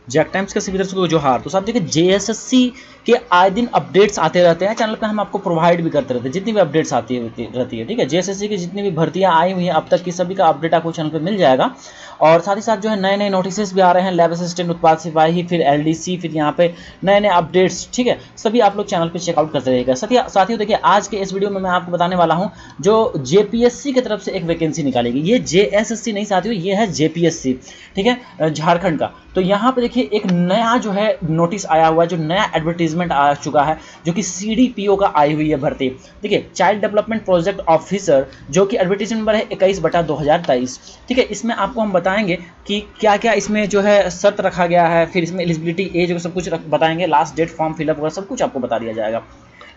Jack times के सभी दर्शकों को जोहार। तो साहब देखिए जेएसएससी के आए दिन अपडेट्स आते रहते हैं चैनल पे, हम आपको प्रोवाइड भी करते रहते हैं जितनी भी अपडेट्स आती रहती है। ठीक है, जेएसएससी की जितनी भी भर्तियां आई हुई हैं अब तक की सभी का अपडेट आपको चैनल पे मिल जाएगा। और साथ ही साथ जो है नए नए नोटिस भी आ रहे हैं, लैब असिस्टेंट, उत्पाद सिपाही, फिर एलडीसी, फिर यहाँ पे नए नए अपडेट्स। ठीक है, सभी आप लोग चैनल पे चेकआउट करते रहिएगा। साथियों देखिए आज के इस वीडियो में मैं आपको बताने वाला हूँ जो जेपीएससी की तरफ से एक वैकेंसी निकालेगी। ये जेएसएससी नहीं साथियों, ये है जेपीएससी। ठीक है, झारखंड का। तो यहाँ पे देखिए एक नया जो है नोटिस आया हुआ है, जो नया एडवर्टीजमेंट आ चुका है, जो कि सीडीपीओ का आई हुई है भर्ती। देखिए चाइल्ड डेवलपमेंट प्रोजेक्ट ऑफिसर, जो कि एडवर्टीजमेंट नंबर है 21/2023। ठीक है, इसमें आपको हम बताएंगे कि क्या क्या इसमें जो है शर्त रखा गया है, फिर इसमें एलिजिबिलिटी एज सब कुछ बताएंगे, लास्ट डेट, फॉर्म फिलअप वगैरह सब कुछ आपको बता दिया जाएगा।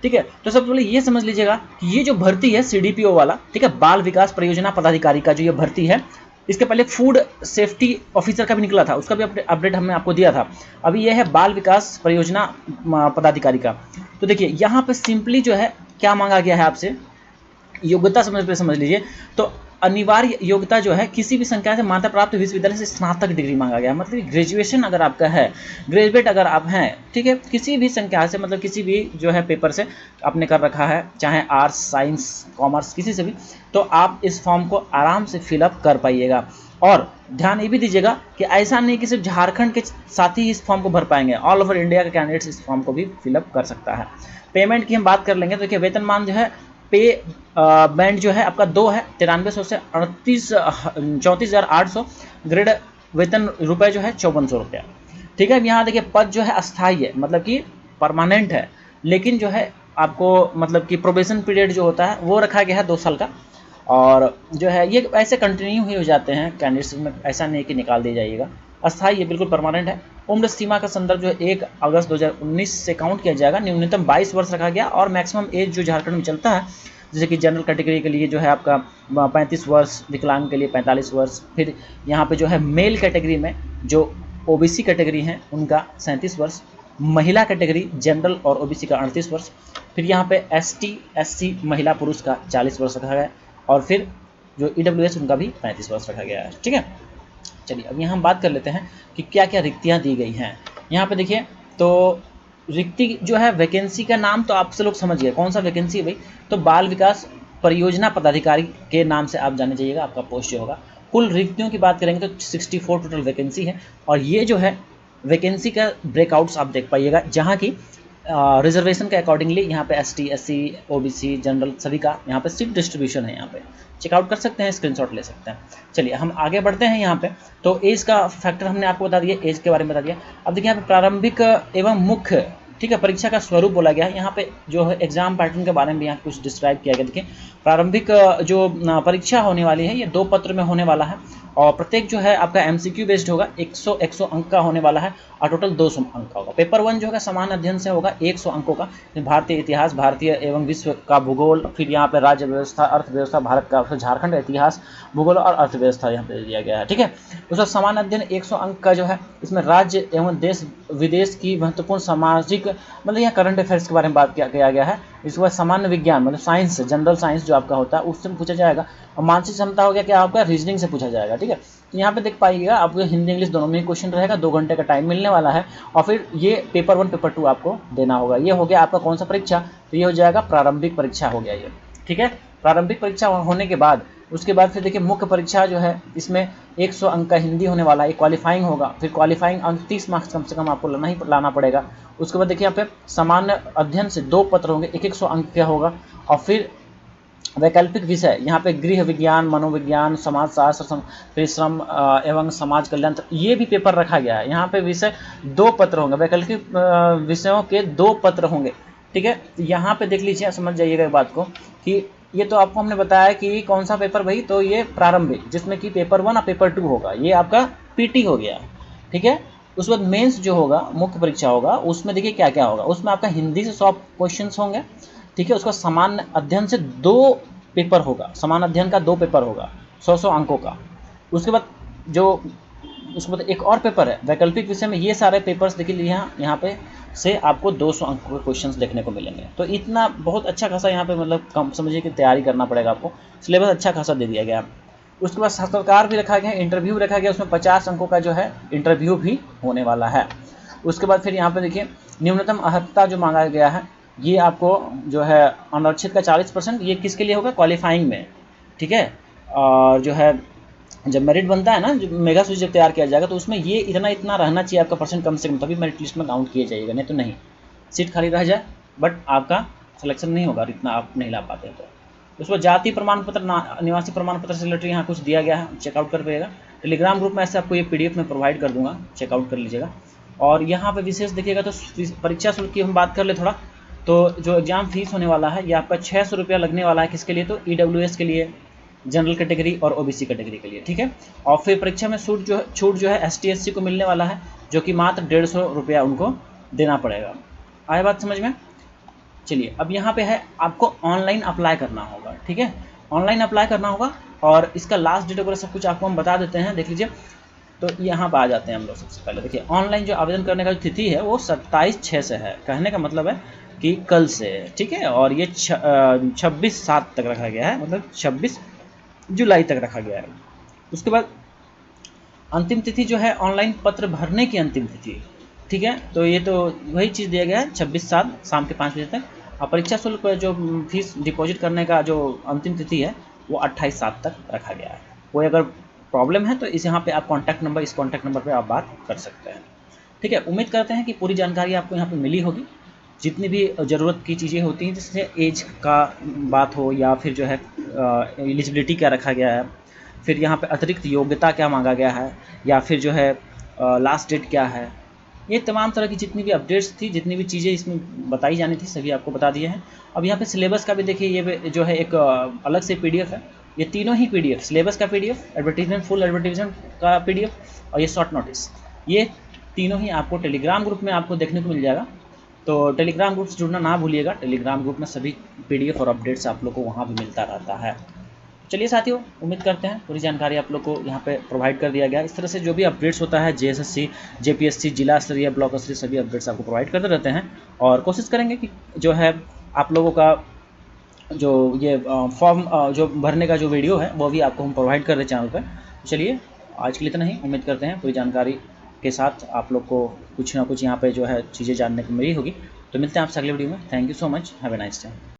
ठीक है, तो सबसे पहले ये समझ लीजिएगा कि ये जो भर्ती है सीडीपीओ वाला, ठीक है, बाल विकास परियोजना पदाधिकारी का जो ये भर्ती है, इसके पहले फूड सेफ्टी ऑफिसर का भी निकला था, उसका भी अपडेट हमने आपको दिया था। अभी यह है बाल विकास परियोजना पदाधिकारी का। तो देखिए यहाँ पे सिंपली जो है क्या मांगा गया है आपसे, योग्यता समझ लीजिए। तो अनिवार्य योग्यता जो है किसी भी संख्या से मान्यता प्राप्त विश्वविद्यालय से स्नातक डिग्री मांगा गया है। मतलब ग्रेजुएशन अगर आपका है, ग्रेजुएट अगर आप हैं, ठीक है, किसी भी संख्या से, मतलब किसी भी जो है पेपर से आपने कर रखा है, चाहे आर्ट्स, साइंस, कॉमर्स, किसी से भी, तो आप इस फॉर्म को आराम से फिलअप कर पाइएगा। और ध्यान ये भी दीजिएगा कि ऐसा नहीं कि सिर्फ झारखंड के साथ ही इस फॉर्म को भर पाएंगे, ऑल ओवर इंडिया के कैंडिडेट्स इस फॉर्म को भी फिलअप कर सकता है। पेमेंट की हम बात कर लेंगे तो देखिए वेतनमान जो है, पे बैंड जो है आपका 2 है, 9300 से 34,800। ग्रेड वेतन रुपए जो है 5400 रुपया। ठीक है, यहाँ देखिए पद जो है अस्थायी है, मतलब कि परमानेंट है, लेकिन जो है आपको मतलब कि प्रोबेशन पीरियड जो होता है वो रखा गया है 2 साल का। और जो है ये ऐसे कंटिन्यू ही हो जाते हैं कैंडिडेट्स में, ऐसा नहीं कि निकाल दिया जाइएगा। अस्थायी है, बिल्कुल परमानेंट है। उम्र सीमा का संदर्भ जो है 1 अगस्त 2019 से काउंट किया जाएगा। न्यूनतम 22 वर्ष रखा गया और मैक्सिमम एज जो झारखंड में चलता है, जैसे कि जनरल कैटेगरी के लिए जो है आपका 35 वर्ष, विकलांग के लिए 45 वर्ष, फिर यहाँ पे जो है मेल कैटेगरी में जो ओबीसी कैटेगरी हैं उनका 37 वर्ष, महिला कैटेगरी जनरल और ओबीसी का 38 वर्ष, फिर यहाँ पे एसटी, एससी, महिला पुरुष का 40 वर्ष रखा गया, और फिर जो ईडब्ल्यूएस उनका भी 35 वर्ष रखा गया है। ठीक है, चलिए अब यहाँ हम बात कर लेते हैं कि क्या क्या रिक्तियाँ दी गई हैं। यहाँ पे देखिए तो रिक्ति जो है, वैकेंसी का नाम तो आप से लोग समझ गए कौन सा वैकेंसी है भाई, तो बाल विकास परियोजना पदाधिकारी के नाम से आप जाने चाहिएगा आपका पोस्ट जो होगा। कुल रिक्तियों की बात करेंगे तो 64 टोटल वैकेंसी है। और ये जो है वैकेंसी का ब्रेकआउट्स आप देख पाइएगा, जहाँ की रिजर्वेशन के अकॉर्डिंगली यहाँ पे एसटी, एससी, ओबीसी, जनरल सभी का यहाँ पे सीट डिस्ट्रीब्यूशन है। यहाँ पे चेकआउट कर सकते हैं, स्क्रीनशॉट ले सकते हैं। चलिए हम आगे बढ़ते हैं। यहाँ पे तो एज का फैक्टर हमने आपको बता दिया, एज के बारे में बता दिया। अब देखिए यहाँ पे प्रारंभिक एवं मुख्य, ठीक है, परीक्षा का स्वरूप बोला गया है। यहाँ पे जो है एग्जाम पैटर्न के बारे में यहाँ कुछ डिस्क्राइब किया गया। देखिए प्रारंभिक जो परीक्षा होने वाली है ये 2 पत्र में होने वाला है, और प्रत्येक जो है आपका एमसीक्यू बेस्ड होगा, 100 अंक का होने वाला है, और टोटल 200 अंक का होगा। पेपर 1 जो होगा सामान्य अध्ययन से होगा 100 अंकों का, भारतीय इतिहास, भारतीय एवं विश्व का भूगोल, फिर यहाँ पे राज्य व्यवस्था, अर्थव्यवस्था भारत का, फिर झारखंड इतिहास, भूगोल और अर्थव्यवस्था यहाँ पे दिया गया है। ठीक है, उसका सामान्य अध्ययन 100 अंक का जो है, इसमें राज्य एवं देश विदेश की महत्वपूर्ण सामाजिक, मतलब यहाँ करंट अफेयर्स के बारे में बात किया गया है। इसके बाद सामान्य विज्ञान, मतलब साइंस, जनरल साइंस जो आपका होता है उससे पूछा जाएगा। और मानसिक क्षमता हो गया क्या आपका, रीजनिंग से पूछा जाएगा। ठीक है, तो यहाँ पे देख पाइएगा आपको हिंदी इंग्लिश दोनों में क्वेश्चन रहेगा, 2 घंटे का टाइम मिलने वाला है। और फिर ये पेपर 1 पेपर 2 आपको देना होगा। ये हो गया आपका कौन सा परीक्षा, तो ये हो जाएगा प्रारंभिक परीक्षा हो गया ये। ठीक है, प्रारंभिक परीक्षा होने के बाद उसके बाद फिर देखिए मुख्य परीक्षा जो है, इसमें 100 अंक का हिंदी होने वाला है, क्वालिफाइंग होगा। फिर क्वालिफाइंग अंक 30 मार्क्स कम से कम आपको लाना पड़ेगा। उसके बाद देखिए यहाँ पे सामान्य अध्ययन से 2 पत्र होंगे, 100 अंक का होगा। और फिर वैकल्पिक विषय यहाँ पे गृह विज्ञान, मनोविज्ञान, समाजशास्त्र, फिर श्रम एवं समाज कल्याण, ये भी पेपर रखा गया है। यहाँ पे विषय 2 पत्र होंगे, वैकल्पिक विषयों के 2 पत्र होंगे। ठीक है, यहाँ पे देख लीजिए, समझ जाइएगा इस बात को कि ये तो आपको हमने बताया कि कौन सा पेपर भाई, तो ये प्रारंभिक, जिसमें कि पेपर 1 और पेपर 2 होगा, ये आपका पीटी हो गया। ठीक है, उस बाद मेंस जो होगा, मुख्य परीक्षा होगा, उसमें देखिए क्या क्या होगा। उसमें आपका हिंदी से 100 क्वेश्चंस होंगे। ठीक है, उसका सामान्य अध्ययन से 2 पेपर होगा, सामान्य अध्ययन का 2 पेपर होगा 100 अंकों का। उसके बाद उसके बाद एक और पेपर है वैकल्पिक विषय में। ये सारे पेपर्स देखिए यहाँ पे से आपको 200 अंक के क्वेश्चंस देखने को मिलेंगे। तो इतना बहुत अच्छा खासा यहाँ पे मतलब कम समझिए कि तैयारी करना पड़ेगा आपको, सिलेबस अच्छा खासा दे दिया गया। उसके बाद साक्षात्कार भी रखा गया है, इंटरव्यू रखा गया, उसमें 50 अंकों का जो है इंटरव्यू भी होने वाला है। उसके बाद फिर यहाँ पे देखिए न्यूनतम अर्हता जो मांगा गया है, ये आपको जो है अनारक्षित का 40%, ये किसके लिए होगा, क्वालिफाइंग में, ठीक है। और जो है जब मेरिट बनता है ना, जब मेगा सूची जब तैयार किया जाएगा तो उसमें ये इतना रहना चाहिए आपका परसेंट कम से कम, तभी मेरिट लिस्ट में काउंट किया जाएगा, नहीं तो नहीं। सीट खाली रह जाए बट आपका सिलेक्शन नहीं होगा, इतना आप नहीं ला पाते तो। उसमें जाति प्रमाण पत्र, निवासी प्रमाण पत्र से रिलेटेड यहाँ कुछ दिया गया है, चेकआउट कर पाएगा। टेलीग्राम ग्रुप में ऐसे आपको ये PDF में प्रोवाइड कर दूंगा, चेकआउट कर लीजिएगा। और यहाँ पे विशेष देखिएगा तो परीक्षा शुल्क की हम बात कर ले थोड़ा, तो जो एग्जाम फीस होने वाला है ये आपका 600 रुपया लगने वाला है। किसके लिए, तो EWS के लिए, जनरल कैटेगरी और OBC कैटेगरी के लिए, ठीक है। और फिर परीक्षा में छूट जो है ST SC को मिलने वाला है, जो कि मात्र 150 रुपया उनको देना पड़ेगा। आए बात समझ में। चलिए अब यहाँ पे है आपको ऑनलाइन अप्लाई करना होगा, ठीक है, ऑनलाइन अप्लाई करना होगा। और इसका लास्ट डेट वगैरह सब कुछ आपको हम बता देते हैं, देख लीजिए। तो यहाँ पर आ जाते हैं हम लोग। सबसे पहले देखिए ऑनलाइन जो आवेदन करने का जो तिथि है वो 27/6 से है, कहने का मतलब है कि कल से, ठीक है। और ये 26/7 तक रखा गया है, मतलब 26 जुलाई तक रखा गया है। उसके बाद अंतिम तिथि जो है ऑनलाइन पत्र भरने की अंतिम तिथि, ठीक है। तो ये तो वही चीज़ दिया गया है 26/7 शाम के 5 बजे तक। और परीक्षा शुल्क जो फीस डिपॉजिट करने का जो अंतिम तिथि है वो 28/7 तक रखा गया है। कोई अगर प्रॉब्लम है तो इस यहाँ पे आप कॉन्टैक्ट नंबर, इस कॉन्टैक्ट नंबर पे आप बात कर सकते हैं, ठीक है। उम्मीद करते हैं कि पूरी जानकारी आपको यहाँ पे मिली होगी। जितनी भी ज़रूरत की चीज़ें होती हैं, जैसे एज का बात हो या फिर जो है एलिजिबिलिटी क्या रखा गया है, फिर यहाँ पे अतिरिक्त योग्यता क्या मांगा गया है, या फिर जो है लास्ट डेट क्या है, ये तमाम तरह की जितनी भी अपडेट्स थी, जितनी भी चीज़ें इसमें बताई जानी थी, सभी आपको बता दिए हैं। अब यहाँ पे सिलेबस का भी देखिए, ये जो है एक अलग से PDF है। ये तीनों ही PDF, सिलेबस का PDF, एडवर्टीजमेंट, फुल एडवर्टीजमेंट का PDF और ये शॉर्ट नोटिस, ये तीनों ही आपको टेलीग्राम ग्रुप में आपको देखने को मिल जाएगा। तो टेलीग्राम ग्रुप से जुड़ना ना भूलिएगा। टेलीग्राम ग्रुप में सभी PDF और अपडेट्स आप लोग को वहाँ भी मिलता रहता है। चलिए साथियों, उम्मीद करते हैं पूरी जानकारी आप लोग को यहाँ पे प्रोवाइड कर दिया गया। इस तरह से जो भी अपडेट्स होता है JSSC, JPSC, जिला स्तरीय, ब्लॉक स्तरीय, सभी अपडेट्स आपको प्रोवाइड करते रहते हैं। और कोशिश करेंगे कि जो है आप लोगों का जो ये फॉर्म जो भरने का जो वीडियो है वो भी आपको हम प्रोवाइड कर रहे चैनल पर। चलिए आज के लिए इतना ही। उम्मीद करते हैं पूरी जानकारी के साथ आप लोग को कुछ ना कुछ यहाँ पे जो है चीज़ें जानने को मिली होगी। तो मिलते हैं आपसे अगले वीडियो में। Thank you so much, have a nice day.